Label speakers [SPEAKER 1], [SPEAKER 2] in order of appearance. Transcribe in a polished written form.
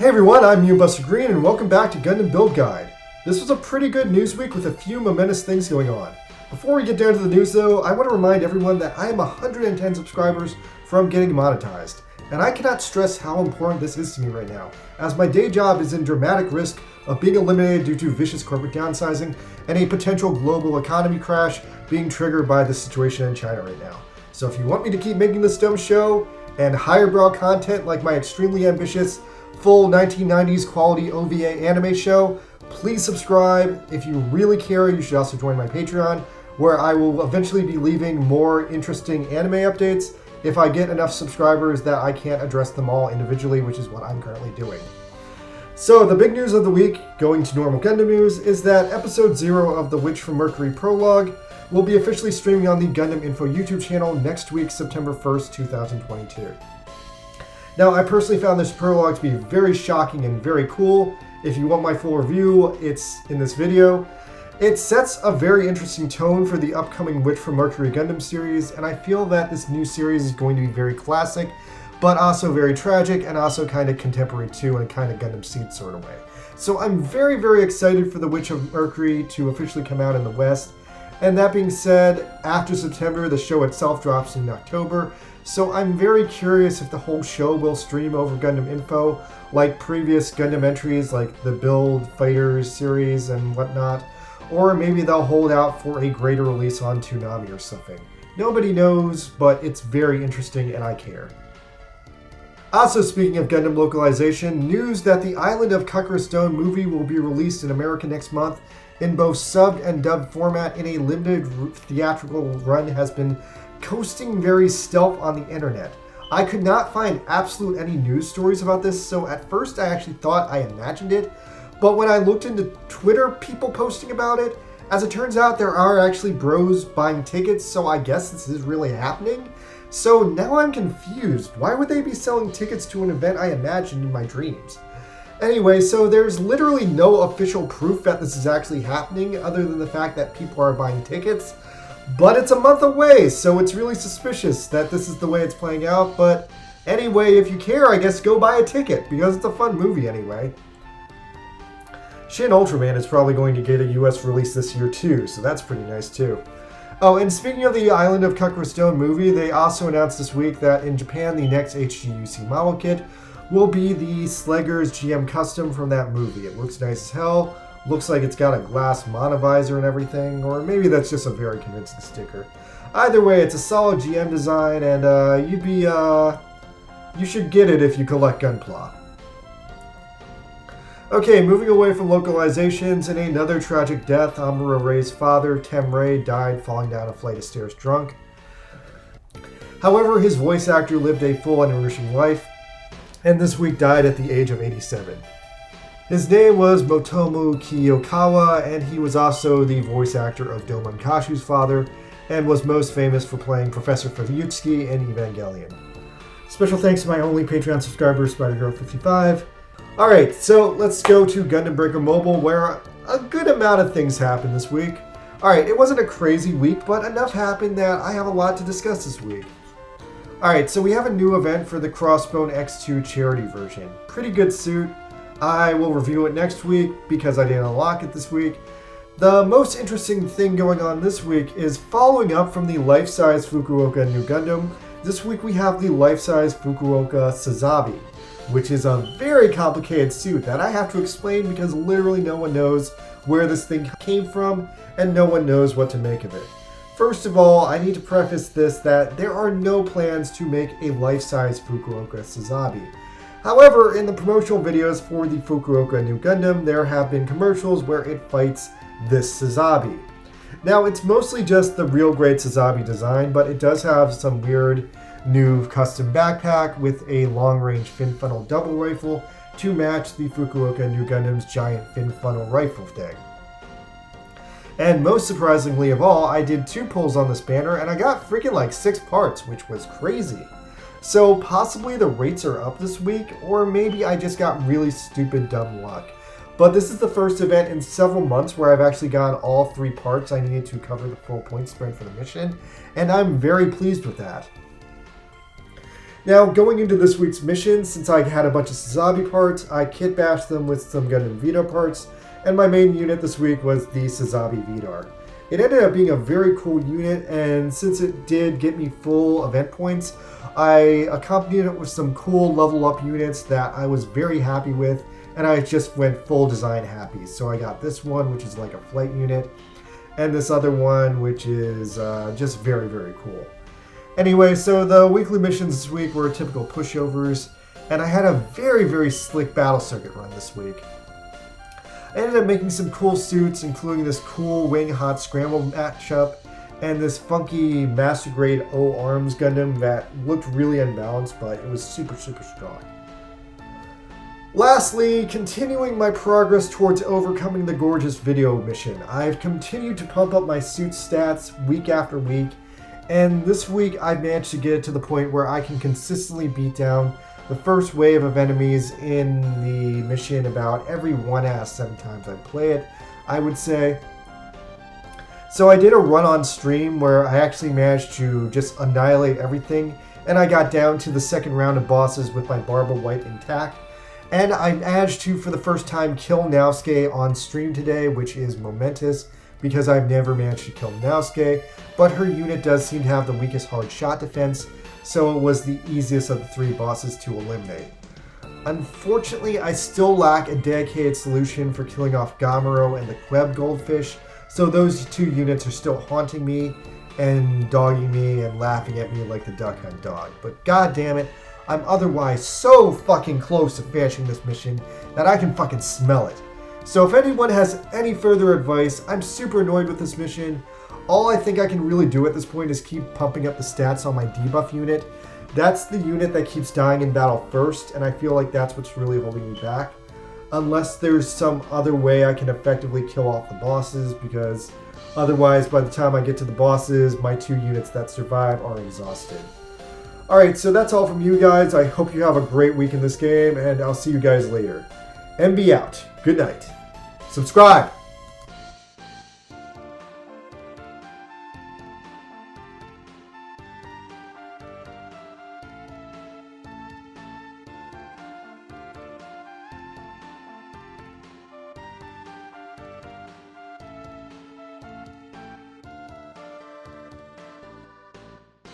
[SPEAKER 1] Hey everyone, I'm Buster Green and welcome back to Gundam Build Guide. This was a pretty good news week with a few momentous things going on. Before we get down to the news though, I want to remind everyone that I am 110 subscribers from getting monetized. And I cannot stress how important this is to me right now, as my day job is in dramatic risk of being eliminated due to vicious corporate downsizing and a potential global economy crash being triggered by the situation in China right now. So if you want me to keep making this dumb show and higher brow content like my extremely ambitious full 1990s quality OVA anime show, please subscribe. If you really care, you should also join my Patreon, where I will eventually be leaving more interesting anime updates if I get enough subscribers that I can't address them all individually, which is what I'm currently doing. So the big news of the week, going to normal Gundam news, is that episode 0 of the Witch from Mercury prologue will be officially streaming on the Gundam Info YouTube channel next week, September 1st, 2022. Now, I personally found this prologue to be very shocking and very cool. If you want my full review, it's in this video. It sets a very interesting tone for the upcoming Witch from Mercury Gundam series, and I feel that this new series is going to be very classic, but also very tragic, and also kind of contemporary too, in a kind of Gundam Seed sort of way. So I'm very, very excited for the Witch of Mercury to officially come out in the West. And that being said, after September, the show itself drops in October, so I'm very curious if the whole show will stream over Gundam Info, like previous Gundam entries like the Build Fighters series and whatnot, or maybe they'll hold out for a greater release on Toonami or something. Nobody knows, but it's very interesting and I care. Also, speaking of Gundam localization, news that the Island of Stone movie will be released in America next month in both subbed and dubbed format in a limited theatrical run has been coasting very stealth on the internet. I could not find absolute any news stories about this, so at first I actually thought I imagined it, but when I looked into Twitter people posting about it, as it turns out there are actually bros buying tickets, so I guess this is really happening. So now I'm confused. Why would they be selling tickets to an event I imagined in my dreams? Anyway, so there's literally no official proof that this is actually happening other than the fact that people are buying tickets. But it's a month away, so it's really suspicious that this is the way it's playing out. But anyway, if you care, I guess go buy a ticket, because it's a fun movie anyway. Shin Ultraman is probably going to get a US release this year too, so that's pretty nice too. Oh, and speaking of the Island of Stone movie, they also announced this week that in Japan, the next HGUC model kit will be the Slegger's GM Custom from that movie. It looks nice as hell. Looks like it's got a glass monovisor and everything, or maybe that's just a very convincing sticker. Either way, it's a solid GM design, and you should get it if you collect Gunpla. Okay, moving away from localizations, in another tragic death, Amuro Ray's father, Tem Ray, died falling down a flight of stairs drunk. However, his voice actor lived a full and enriching life, and this week died at the age of 87. His name was Motomu Kiyokawa, and he was also the voice actor of Domon Kashu's father, and was most famous for playing Professor Fuyutsuki in Evangelion. Special thanks to my only Patreon subscriber, SpiderGirl55. Alright, so let's go to Gundam Breaker Mobile, where a good amount of things happened this week. Alright, it wasn't a crazy week, but enough happened that I have a lot to discuss this week. Alright, so we have a new event for the Crossbone X2 charity version. Pretty good suit. I will review it next week because I didn't unlock it this week. The most interesting thing going on this week is following up from the life-size Fukuoka New Gundam. This week we have the life-size Fukuoka Sazabi, which is a very complicated suit that I have to explain because literally no one knows where this thing came from and no one knows what to make of it. First of all, I need to preface this that there are no plans to make a life-size Fukuoka Sazabi. However, in the promotional videos for the Fukuoka New Gundam, there have been commercials where it fights this Sazabi. Now, it's mostly just the real grade Sazabi design, but it does have some weird new custom backpack with a long-range fin funnel double rifle to match the Fukuoka New Gundam's giant fin funnel rifle thing. And most surprisingly of all, I did 2 pulls on this banner and I got freaking like 6 parts, which was crazy. So possibly the rates are up this week, or maybe I just got really stupid dumb luck. But this is the first event in several months where I've actually got all 3 parts I needed to cover the full point spread for the mission, and I'm very pleased with that. Now, going into this week's mission, since I had a bunch of Sazabi parts, I kit bashed them with some Gundam Vito parts, and my main unit this week was the Sazabi Vidar. It ended up being a very cool unit, and since it did get me full event points, I accompanied it with some cool level up units that I was very happy with, and I just went full design happy. So I got this one, which is like a flight unit, and this other one, which is just very, very cool. Anyway, so the weekly missions this week were typical pushovers, and I had a very, very slick battle circuit run this week. I ended up making some cool suits, including this cool Wing Hot Scramble matchup, and this funky Master Grade O Arms Gundam that looked really unbalanced, but it was super, super strong. Lastly, continuing my progress towards overcoming the gorgeous video mission, I've continued to pump up my suit stats week after week, and this week I've managed to get it to the point where I can consistently beat down the first wave of enemies in the mission about every 1/7 times I play it, I would say. So I did a run on stream where I actually managed to just annihilate everything, and I got down to the second round of bosses with my Barba White intact. And I managed to, for the first time, kill Naosuke on stream today, which is momentous because I've never managed to kill Naosuke, but her unit does seem to have the weakest hard shot defense, so it was the easiest of the 3 bosses to eliminate. Unfortunately, I still lack a dedicated solution for killing off Gamero and the Queb Goldfish, so those 2 units are still haunting me and dogging me and laughing at me like the Duck Hunt dog. But god damn it, I'm otherwise so fucking close to finishing this mission that I can fucking smell it. So if anyone has any further advice, I'm super annoyed with this mission. All I think I can really do at this point is keep pumping up the stats on my debuff unit. That's the unit that keeps dying in battle first, and I feel like that's what's really holding me back. Unless there's some other way I can effectively kill off the bosses, because otherwise by the time I get to the bosses, my 2 units that survive are exhausted. Alright, so that's all from you guys. I hope you have a great week in this game, and I'll see you guys later. MB out. Good night. Subscribe!